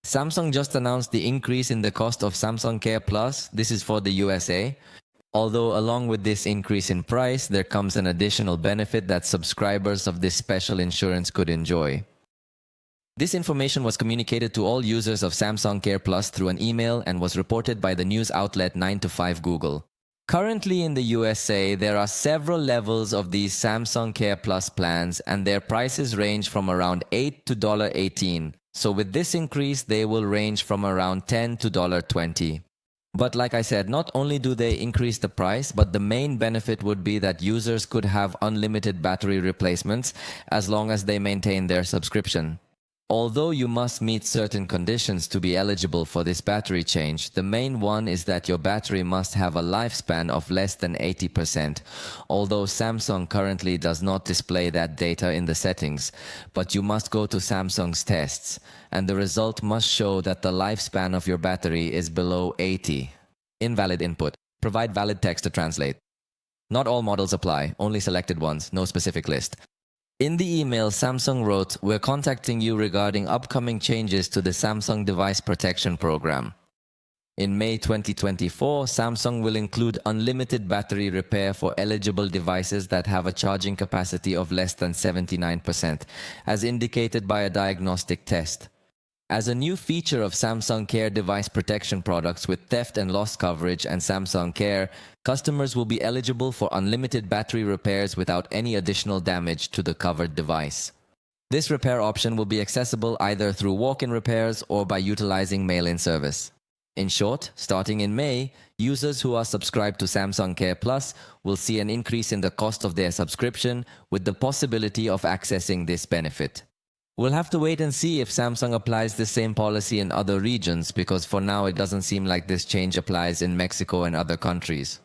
Samsung just announced the increase in the cost of Samsung Care Plus. This is for the USA. Although along with this increase in price, there comes an additional benefit that subscribers of this special insurance could enjoy. This information was communicated to all users of Samsung Care Plus through an email and was reported by the news outlet 9 to 5 Google. Currently in the USA, there are several levels of these Samsung Care Plus plans and their prices range from around $8 to $18. So with this increase, they will range from around $10 to $20. But like I said, not only do they increase the price, but the main benefit would be that users could have unlimited battery replacements as long as they maintain their subscription. Although you must meet certain conditions to be eligible for this battery change, the main one is that your battery must have a lifespan of less than 80%. Although Samsung currently does not display that data in the settings, but you must go to Samsung's tests, and the result must show that the lifespan of your battery is below 80. Invalid input. Provide valid text to translate. Not all models apply, only selected ones, no specific list. In the email, Samsung wrote, "We're contacting you regarding upcoming changes to the Samsung Device Protection Program. In May 2024, Samsung will include unlimited battery repair for eligible devices that have a charging capacity of less than 79%, as indicated by a diagnostic test. As a new feature of Samsung Care device protection products with theft and loss coverage and Samsung Care, customers will be eligible for unlimited battery repairs without any additional damage to the covered device. This repair option will be accessible either through walk-in repairs or by utilizing mail-in service. In short, starting in May, users who are subscribed to Samsung Care Plus will see an increase in the cost of their subscription with the possibility of accessing this benefit. We'll have to wait and see if Samsung applies the same policy in other regions, because for now it doesn't seem like this change applies in Mexico and other countries.